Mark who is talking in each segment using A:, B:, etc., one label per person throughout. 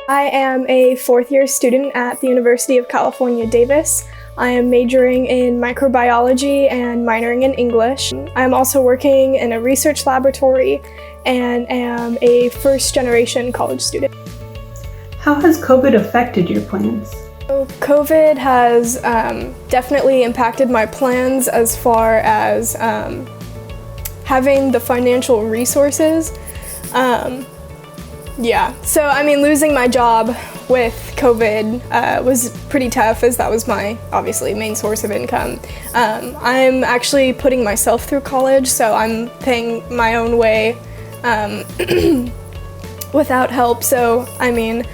A: I am a fourth-year student at the University of California, Davis. I am majoring in microbiology and minoring in English. I am also working in a research laboratory and am a first-generation college student.
B: How has COVID affected your plans?
A: So COVID has definitely impacted my plans as far as having the financial resources. So I mean, losing my job with COVID was pretty tough, as that was my, obviously, main source of income. I'm actually putting myself through college, so I'm paying my own way without help. So, I mean,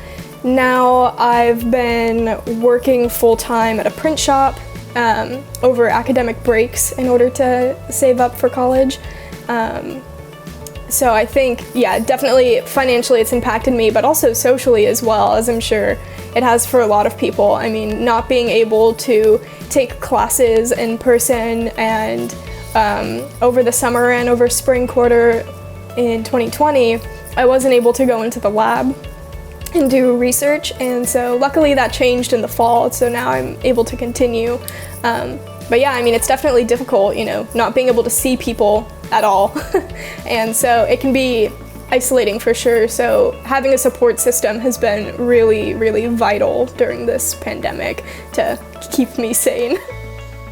A: now I've been working full-time at a print shop over academic breaks in order to save up for college. So I think, yeah, definitely financially it's impacted me, but also socially as well, as I'm sure it has for a lot of people. I mean, not being able to take classes in person and over the summer and over spring quarter in 2020, I wasn't able to go into the lab and do research, and so luckily that changed in the fall, so now I'm able to continue. But yeah, I mean, it's definitely difficult, you know, not being able to see people at all. And so it can be isolating for sure. So having a support system has been really, really vital during this pandemic to keep me sane.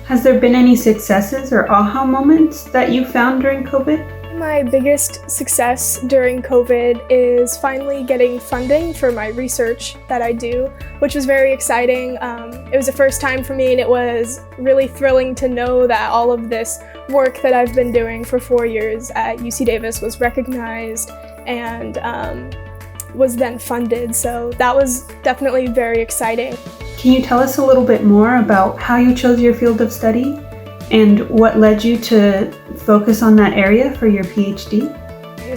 B: Has there been any successes or aha moments that you found during COVID?
A: My biggest success during COVID is finally getting funding for my research that I do, which was very exciting. It was the first time for me, and it was really thrilling to know that all of this work that I've been doing for 4 years at UC Davis was recognized and was then funded. So that was definitely very exciting.
B: Can you tell us a little bit more about how you chose your field of study and what led you to focus on that area for your PhD?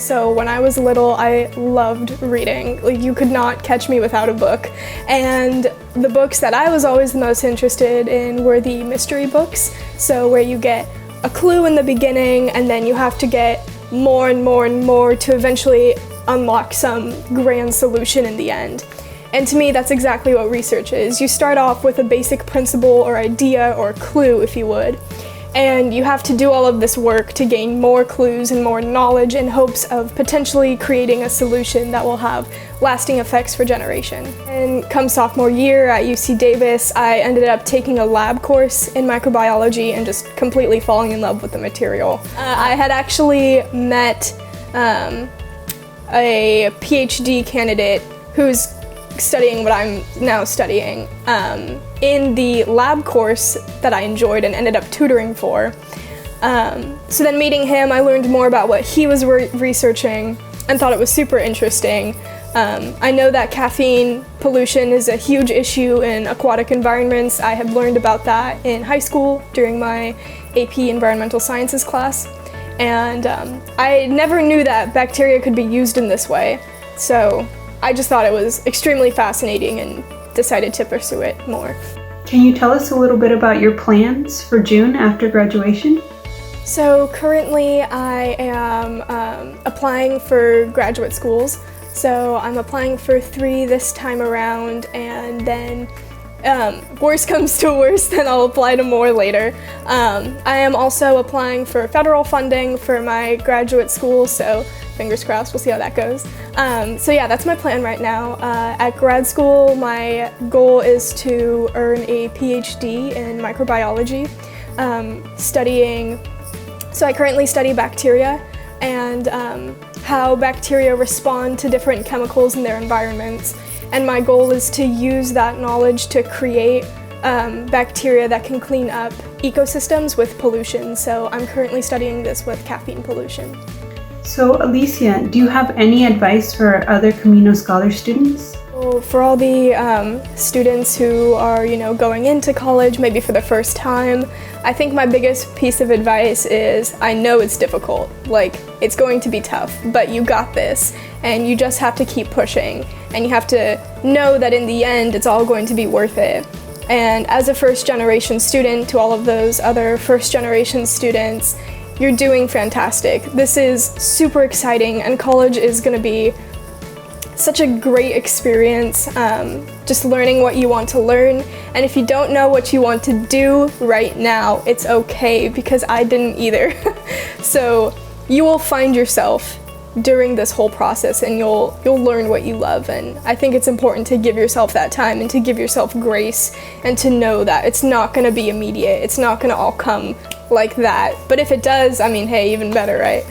A: So when I was little, I loved reading. Like, you could not catch me without a book. And the books that I was always the most interested in were the mystery books. So where you get a clue in the beginning and then you have to get more and more and more to eventually unlock some grand solution in the end. And to me, that's exactly what research is. You start off with a basic principle or idea or clue, if you would, and you have to do all of this work to gain more clues and more knowledge in hopes of potentially creating a solution that will have lasting effects for generations. And come sophomore year at UC Davis, I ended up taking a lab course in microbiology and just completely falling in love with the material. I had actually met a PhD candidate who's studying what I'm now studying in the lab course that I enjoyed and ended up tutoring for. So then meeting him, I learned more about what he was researching and thought it was super interesting. I know that caffeine pollution is a huge issue in aquatic environments. I had learned about that in high school during my AP Environmental Sciences class. And I never knew that bacteria could be used in this way. So I just thought it was extremely fascinating and decided to pursue it more.
B: Can you tell us a little bit about your plans for June after graduation?
A: So currently I am applying for graduate schools. So I'm applying for 3 this time around, and then worst comes to worst, then I'll apply to more later. I am also applying for federal funding for my graduate school, so fingers crossed, we'll see how that goes. So yeah, that's my plan right now. At grad school, my goal is to earn a PhD in microbiology, so I currently study bacteria and how bacteria respond to different chemicals in their environments. And my goal is to use that knowledge to create bacteria that can clean up ecosystems with pollution. So I'm currently studying this with caffeine pollution.
B: So Alycia, do you have any advice for other Camino Scholars students?
A: Well, for all the students who are, going into college, maybe for the first time, I think my biggest piece of advice is, I know it's difficult, like, it's going to be tough, but you got this, and you just have to keep pushing, and you have to know that in the end, it's all going to be worth it. And as a first-generation student, to all of those other first-generation students, you're doing fantastic. This is super exciting, and college is going to be such a great experience, just learning what you want to learn. And if you don't know what you want to do right now, it's okay, because I didn't either. So you will find yourself during this whole process, and you'll learn what you love. And I think it's important to give yourself that time and to give yourself grace, and to know that it's not going to be immediate. It's not going to all come like that. But if it does, I mean, hey, even better, right?